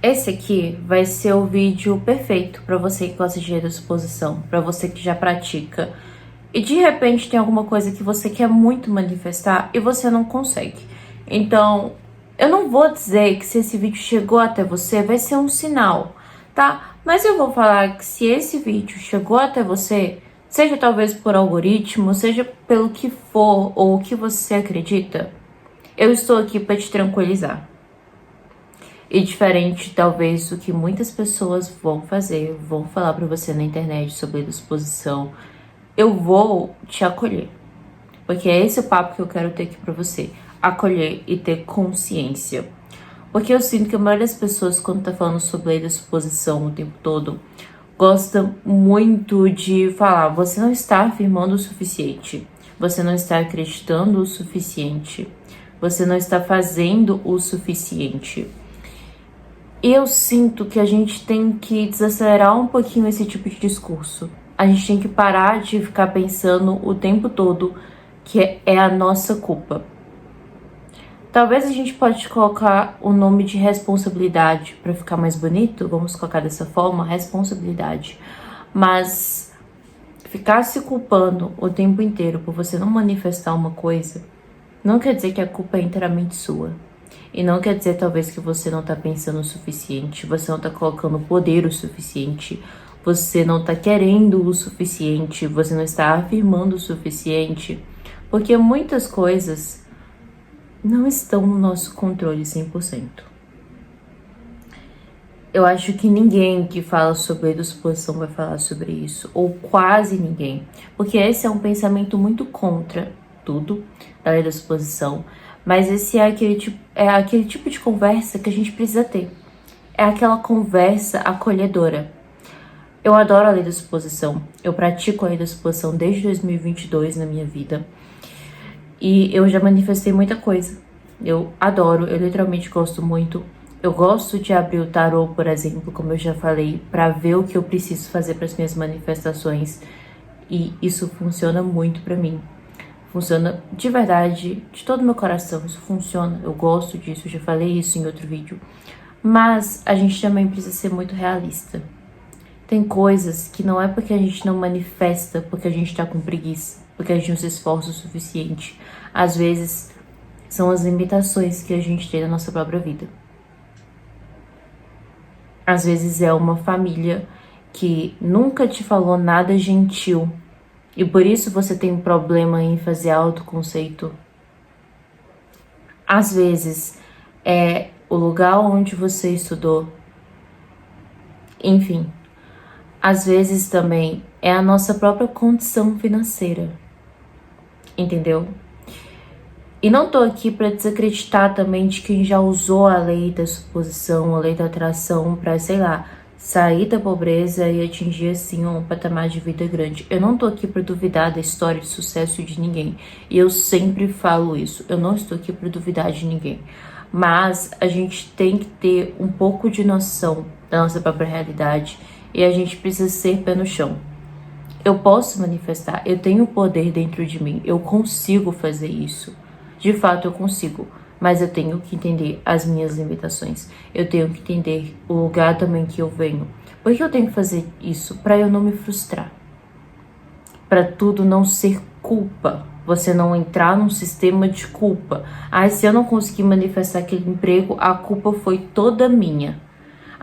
Esse aqui vai ser o vídeo perfeito para você que gosta de exposição, para você que já pratica e de repente tem alguma coisa que você quer muito manifestar e você não consegue. Então, eu não vou dizer que se esse vídeo chegou até você vai ser um sinal, tá? Mas eu vou falar que se esse vídeo chegou até você, seja talvez por algoritmo, seja pelo que for ou o que você acredita, eu estou aqui para te tranquilizar. E diferente, talvez, do que muitas pessoas vão fazer, vão falar pra você na internet sobre disposição, eu vou te acolher. Porque é esse o papo que eu quero ter aqui pra você. Acolher e ter consciência. Porque eu sinto que a maioria das pessoas, quando tá falando sobre a disposição o tempo todo, gosta muito de falar, você não está afirmando o suficiente. Você não está acreditando o suficiente. Você não está fazendo o suficiente. E eu sinto que a gente tem que desacelerar um pouquinho esse tipo de discurso. A gente tem que parar de ficar pensando o tempo todo que é a nossa culpa. Talvez a gente pode colocar o nome de responsabilidade para ficar mais bonito, vamos colocar dessa forma, responsabilidade. Mas ficar se culpando o tempo inteiro por você não manifestar uma coisa, não quer dizer que a culpa é inteiramente sua. E não quer dizer, talvez, que você não tá pensando o suficiente, você não tá colocando poder o suficiente, você não tá querendo o suficiente, você não está afirmando o suficiente, porque muitas coisas não estão no nosso controle 100%. Eu acho que ninguém que fala sobre disposição vai falar sobre isso, ou quase ninguém, porque esse é um pensamento muito contra tudo da lei da disposição. Mas esse é aquele tipo de conversa que a gente precisa ter. É aquela conversa acolhedora. Eu adoro a lei da exposição. Eu pratico a lei da exposição desde 2022 na minha vida. E eu já manifestei muita coisa. Eu adoro, eu literalmente gosto muito. Eu gosto de abrir o tarô, por exemplo, como eu já falei, para ver o que eu preciso fazer para as minhas manifestações. E isso funciona muito para mim. Funciona de verdade, de todo o meu coração, isso funciona, eu gosto disso, eu já falei isso em outro vídeo. Mas a gente também precisa ser muito realista. Tem coisas que não é porque a gente não manifesta, porque a gente tá com preguiça, porque a gente não se esforça o suficiente. Às vezes, são as limitações que a gente tem na nossa própria vida. Às vezes é uma família que nunca te falou nada gentil, e por isso você tem um problema em fazer autoconceito. Às vezes é o lugar onde você estudou. Enfim, às vezes também é a nossa própria condição financeira. Entendeu? E não tô aqui para desacreditar também de quem já usou a lei da suposição, a lei da atração para, sei lá, sair da pobreza e atingir, assim, um patamar de vida grande. Eu não tô aqui para duvidar da história de sucesso de ninguém. E eu sempre falo isso. Eu não estou aqui para duvidar de ninguém. Mas a gente tem que ter um pouco de noção da nossa própria realidade. E a gente precisa ser pé no chão. Eu posso manifestar. Eu tenho poder dentro de mim. Eu consigo fazer isso. De fato, eu consigo. Mas eu tenho que entender as minhas limitações. Eu tenho que entender o lugar também que eu venho. Por que eu tenho que fazer isso? Para eu não me frustrar. Para tudo não ser culpa. Você não entrar num sistema de culpa. Ah, se eu não conseguir manifestar aquele emprego, a culpa foi toda minha.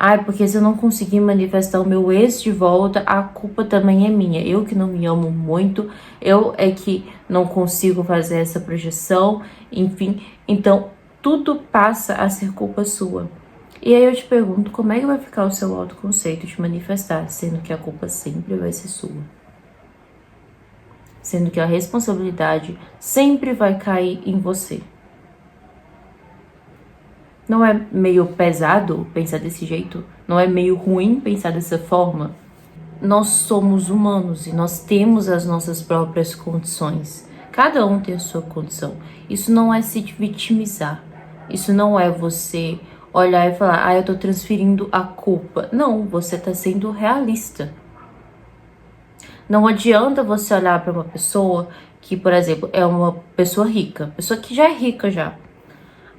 Ah, porque se eu não conseguir manifestar o meu ex de volta, a culpa também é minha. Eu que não me amo muito, eu é que não consigo fazer essa projeção, enfim. Então, tudo passa a ser culpa sua. E aí eu te pergunto, como é que vai ficar o seu autoconceito de manifestar, sendo que a culpa sempre vai ser sua? Sendo que a responsabilidade sempre vai cair em você. Não é meio pesado pensar desse jeito? Não é meio ruim pensar dessa forma? Nós somos humanos e nós temos as nossas próprias condições. Cada um tem a sua condição. Isso não é se vitimizar. Isso não é você olhar e falar, ah, eu tô transferindo a culpa. Não, você tá sendo realista. Não adianta você olhar para uma pessoa que, por exemplo, é uma pessoa rica, pessoa que já é rica já.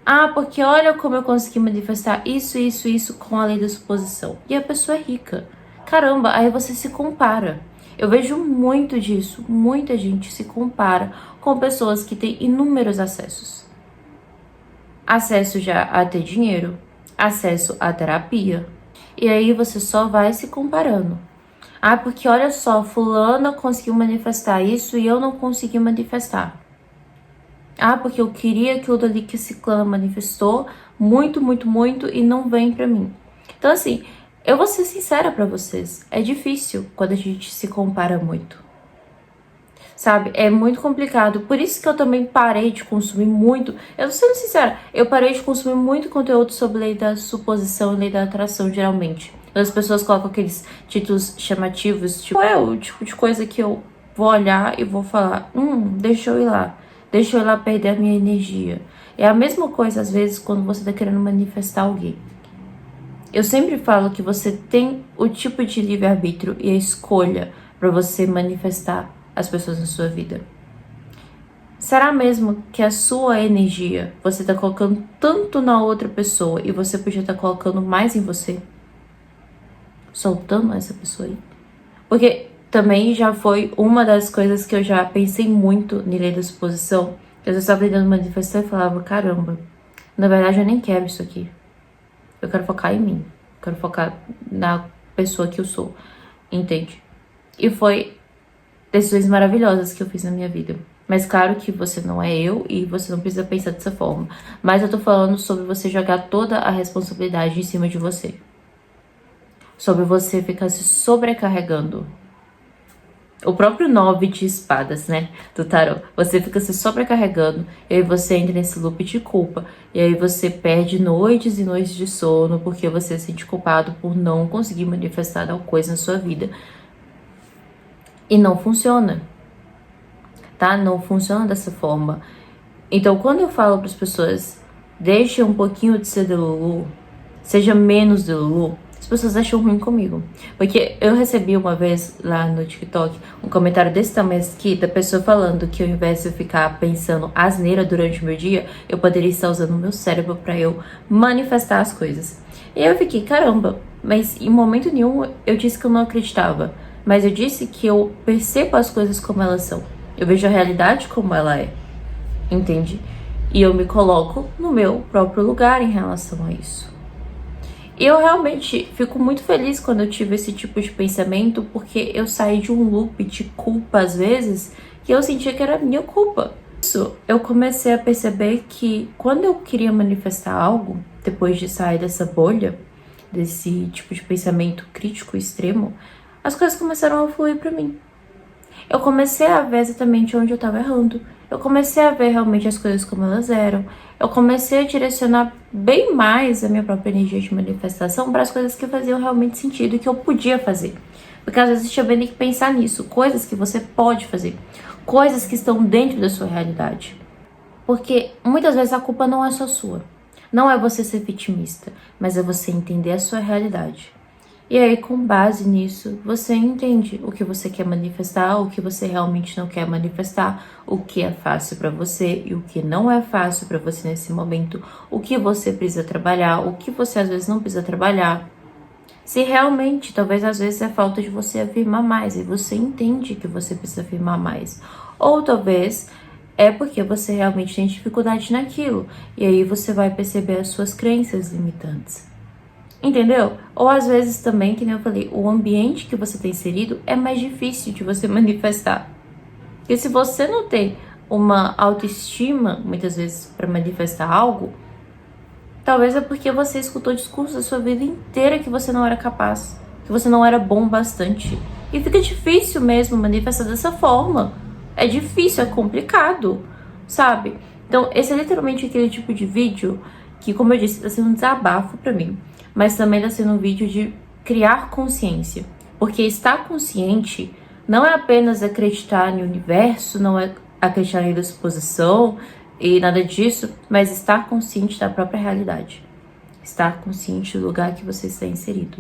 Ah, porque olha como eu consegui manifestar isso com a lei da suposição. E a pessoa é rica. Caramba, aí você se compara. Eu vejo muito disso. Muita gente se compara com pessoas que têm inúmeros acessos. Acesso já a ter dinheiro, acesso à terapia. E aí você só vai se comparando. Ah, porque olha só, fulana conseguiu manifestar isso e eu não consegui manifestar. Ah, porque eu queria aquilo dali que esse clã manifestou muito e não vem pra mim. Então assim, eu vou ser sincera pra vocês, é difícil quando a gente se compara muito. Sabe, é muito complicado. Por isso que eu também parei de consumir muito. Eu tô sendo sincera, eu parei de consumir muito conteúdo sobre lei da suposição e lei da atração, geralmente. As pessoas colocam aqueles títulos chamativos, tipo, é o tipo de coisa que eu vou olhar e vou falar, deixa eu ir lá. Deixa eu ir lá perder a minha energia. É a mesma coisa, às vezes, quando você tá querendo manifestar alguém. Eu sempre falo que você tem o tipo de livre-arbítrio e a escolha para você manifestar as pessoas na sua vida. Será mesmo que a sua energia você tá colocando tanto na outra pessoa e você podia estar colocando mais em você? Soltando essa pessoa aí? Porque também já foi uma das coisas que eu já pensei muito na lei da suposição. Eu estava tentando manifestar e falava, caramba, na verdade eu nem quero isso aqui. Eu quero focar em mim. Eu quero focar na pessoa que eu sou. Entende? E foi decisões maravilhosas que eu fiz na minha vida. Mas claro que você não é eu e você não precisa pensar dessa forma. Mas eu tô falando sobre você jogar toda a responsabilidade em cima de você. Sobre você ficar se sobrecarregando. O próprio 9 de espadas, né, do tarô. Você fica se sobrecarregando e aí você entra nesse loop de culpa. E aí você perde noites e noites de sono porque você se sente culpado por não conseguir manifestar tal coisa na sua vida. E não funciona, tá? Não funciona dessa forma. Então, quando eu falo para as pessoas, deixe um pouquinho de ser Delulu, seja menos Delulu, as pessoas acham ruim comigo. Porque eu recebi uma vez lá no TikTok um comentário desse tamanho aqui, da pessoa falando que ao invés de eu ficar pensando asneira durante o meu dia, eu poderia estar usando o meu cérebro para eu manifestar as coisas. E eu fiquei, caramba, mas em momento nenhum eu disse que eu não acreditava. Mas eu disse que eu percebo as coisas como elas são. Eu vejo a realidade como ela é. Entende? E eu me coloco no meu próprio lugar em relação a isso. E eu realmente fico muito feliz quando eu tive esse tipo de pensamento, porque eu saí de um loop de culpa às vezes, que eu sentia que era minha culpa. Isso, eu comecei a perceber que quando eu queria manifestar algo, depois de sair dessa bolha, desse tipo de pensamento crítico extremo, as coisas começaram a fluir pra mim. Eu comecei a ver exatamente onde eu estava errando. Eu comecei a ver realmente as coisas como elas eram. Eu comecei a direcionar bem mais a minha própria energia de manifestação para as coisas que faziam realmente sentido e que eu podia fazer. Porque às vezes também tem que pensar nisso, coisas que você pode fazer, coisas que estão dentro da sua realidade. Porque muitas vezes a culpa não é só sua. Não é você ser vitimista, mas é você entender a sua realidade. E aí, com base nisso, você entende o que você quer manifestar, o que você realmente não quer manifestar, o que é fácil para você e o que não é fácil para você nesse momento, o que você precisa trabalhar, o que você às vezes não precisa trabalhar. Se realmente, talvez às vezes é falta de você afirmar mais e você entende que você precisa afirmar mais. Ou talvez é porque você realmente tem dificuldade naquilo e aí você vai perceber as suas crenças limitantes. Entendeu? Ou às vezes também, que nem eu falei, o ambiente que você tem inserido é mais difícil de você manifestar. Porque se você não tem uma autoestima, muitas vezes, para manifestar algo, talvez é porque você escutou discursos da sua vida inteira que você não era capaz, que você não era bom bastante. E fica difícil mesmo manifestar dessa forma. É difícil, é complicado, sabe? Então, esse é literalmente aquele tipo de vídeo que, como eu disse, tá sendo um desabafo pra mim. Mas também tá sendo um vídeo de criar consciência. Porque estar consciente não é apenas acreditar no universo, não é acreditar na suposição e nada disso, mas estar consciente da própria realidade. Estar consciente do lugar que você está inserido.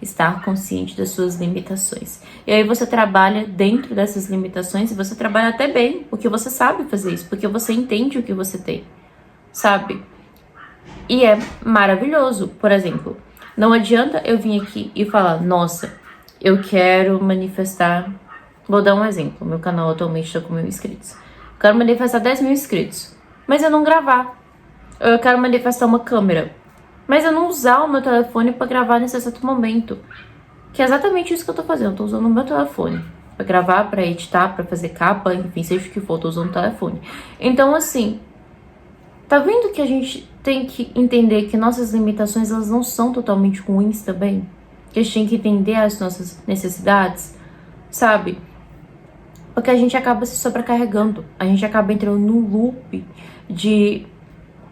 Estar consciente das suas limitações. E aí você trabalha dentro dessas limitações e você trabalha até bem, porque você sabe fazer isso, porque você entende o que você tem, sabe? E é maravilhoso. Por exemplo, não adianta eu vir aqui e falar, nossa, eu quero manifestar. Vou dar um exemplo. Meu canal atualmente está com 1.000 inscritos. Quero manifestar 10.000 inscritos. Mas eu não gravar. Eu quero manifestar uma câmera. Mas eu não usar o meu telefone para gravar nesse exato momento. Que é exatamente isso que eu tô fazendo. Eu tô usando o meu telefone pra gravar, pra editar, pra fazer capa, enfim, seja o que for, eu tô usando o telefone. Então, assim, tá vendo que a gente tem que entender que nossas limitações, elas não são totalmente ruins também? Que a gente tem que entender as nossas necessidades, sabe? Porque a gente acaba se sobrecarregando. A gente acaba entrando num loop de...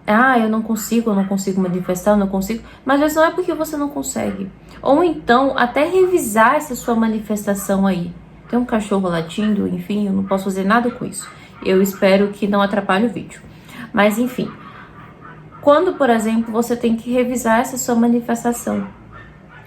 Ah, eu não consigo manifestar, eu não consigo. Mas às vezes não é porque você não consegue. Ou então, até revisar essa sua manifestação aí. Tem um cachorro latindo, enfim, eu não posso fazer nada com isso. Eu espero que não atrapalhe o vídeo. Mas enfim, quando, por exemplo, você tem que revisar essa sua manifestação.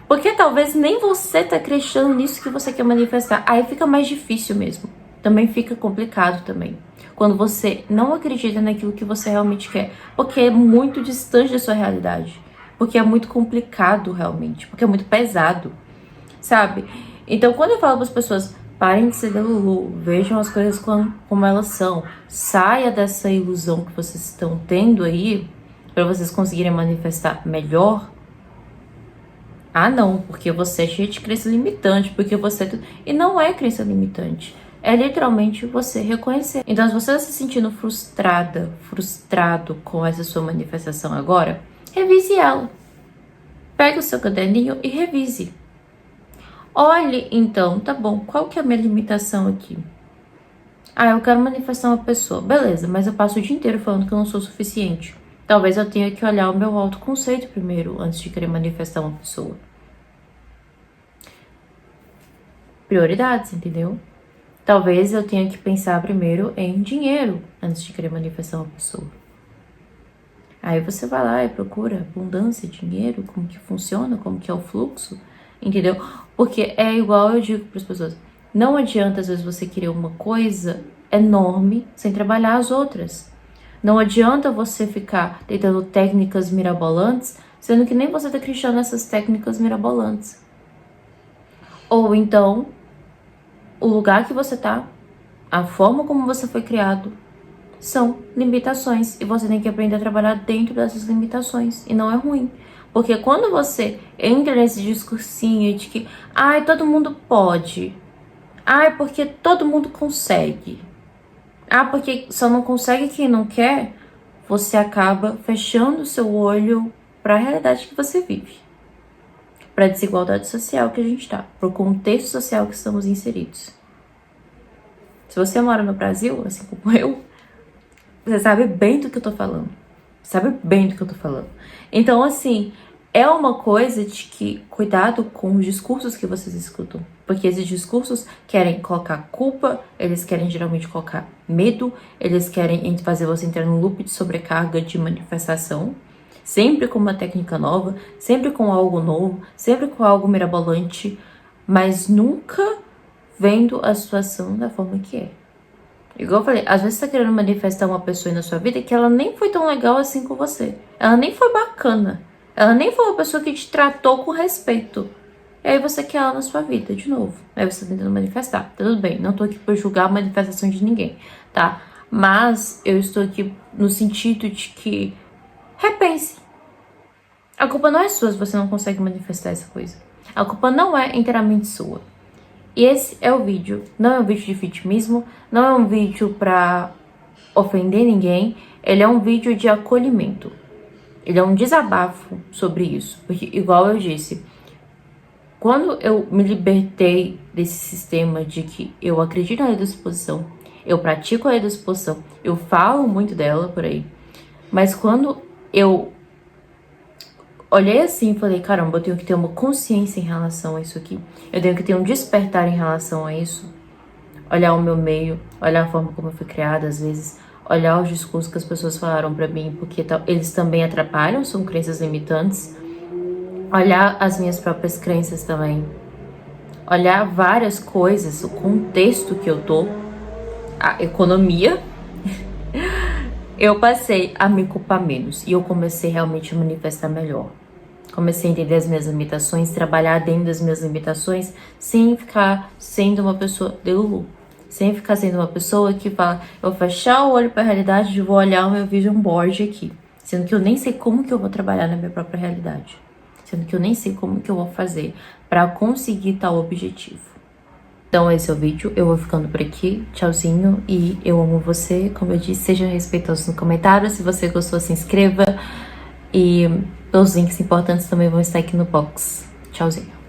Porque talvez nem você tá acreditando nisso que você quer manifestar. Aí fica mais difícil mesmo. Também fica complicado também. Quando você não acredita naquilo que você realmente quer. Porque é muito distante da sua realidade. Porque é muito complicado realmente. Porque é muito pesado. Sabe? Então quando eu falo para as pessoas, parem de ser delulu, vejam as coisas como elas são. Saia dessa ilusão que vocês estão tendo aí. Para vocês conseguirem manifestar melhor. Ah, não, porque você é cheio de crença limitante, porque você... E não é crença limitante. É literalmente você reconhecer. Então, se você está se sentindo frustrado com essa sua manifestação agora, revise ela. Pega o seu caderninho e revise. Olhe, então, tá bom, qual que é a minha limitação aqui? Ah, eu quero manifestar uma pessoa. Beleza, mas eu passo o dia inteiro falando que eu não sou suficiente. Talvez eu tenha que olhar o meu autoconceito primeiro, antes de querer manifestar uma pessoa. Prioridades, entendeu? Talvez eu tenha que pensar primeiro em dinheiro, antes de querer manifestar uma pessoa. Aí você vai lá e procura abundância, dinheiro, como que funciona, como que é o fluxo, entendeu? Porque é igual eu digo para as pessoas, não adianta às vezes você querer uma coisa enorme sem trabalhar as outras. Não adianta você ficar tentando técnicas mirabolantes, sendo que nem você está acreditando nessas técnicas mirabolantes. Ou então, o lugar que você tá, a forma como você foi criado, são limitações. E você tem que aprender a trabalhar dentro dessas limitações. E não é ruim. Porque quando você entra nesse discursinho de que, ai, todo mundo pode. Ai, porque todo mundo consegue. Ah, porque só não consegue quem não quer, você acaba fechando o seu olho para a realidade que você vive. Para a desigualdade social que a gente está. Para o contexto social que estamos inseridos. Se você mora no Brasil, assim como eu, você sabe bem do que eu tô falando. Sabe bem do que eu tô falando. Então, assim, é uma coisa de que cuidado com os discursos que vocês escutam. Porque esses discursos querem colocar culpa, eles querem geralmente colocar medo, eles querem fazer você entrar num loop de sobrecarga de manifestação. Sempre com uma técnica nova, sempre com algo novo, sempre com algo mirabolante, mas nunca vendo a situação da forma que é. Igual eu falei, às vezes você tá querendo manifestar uma pessoa na sua vida que ela nem foi tão legal assim com você. Ela nem foi bacana. Ela nem foi uma pessoa que te tratou com respeito. E aí você quer ela na sua vida, de novo. Aí você tá tentando manifestar. Tá tudo bem, não tô aqui pra julgar a manifestação de ninguém, tá? Mas eu estou aqui no sentido de que repense. A culpa não é sua se você não consegue manifestar essa coisa. A culpa não é inteiramente sua. E esse é o vídeo. Não é um vídeo de vitimismo, não é um vídeo pra ofender ninguém. Ele é um vídeo de acolhimento. Ele é um desabafo sobre isso. Porque, igual eu disse, quando eu me libertei desse sistema de que eu acredito na lei da suposição, eu pratico a lei da suposição, eu falo muito dela por aí, mas quando eu olhei assim e falei, caramba, eu tenho que ter uma consciência em relação a isso aqui, eu tenho que ter um despertar em relação a isso, olhar o meu meio, olhar a forma como eu fui criada às vezes, olhar os discursos que as pessoas falaram pra mim, porque eles também atrapalham, são crenças limitantes, olhar as minhas próprias crenças também, olhar várias coisas, o contexto que eu tô, a economia, eu passei a me culpar menos e eu comecei realmente a manifestar melhor. Comecei a entender as minhas limitações, trabalhar dentro das minhas limitações, sem ficar sendo uma pessoa de Lulu. Sem ficar sendo uma pessoa que fala, eu vou fechar o olho pra realidade e vou olhar o meu vision board aqui. Sendo que eu nem sei como que eu vou trabalhar na minha própria realidade. Sendo que eu nem sei como que eu vou fazer pra conseguir tal objetivo. Então esse é o vídeo, eu vou ficando por aqui, tchauzinho, e eu amo você, como eu disse, seja respeitoso no comentário, se você gostou se inscreva, e os links importantes também vão estar aqui no box. Tchauzinho.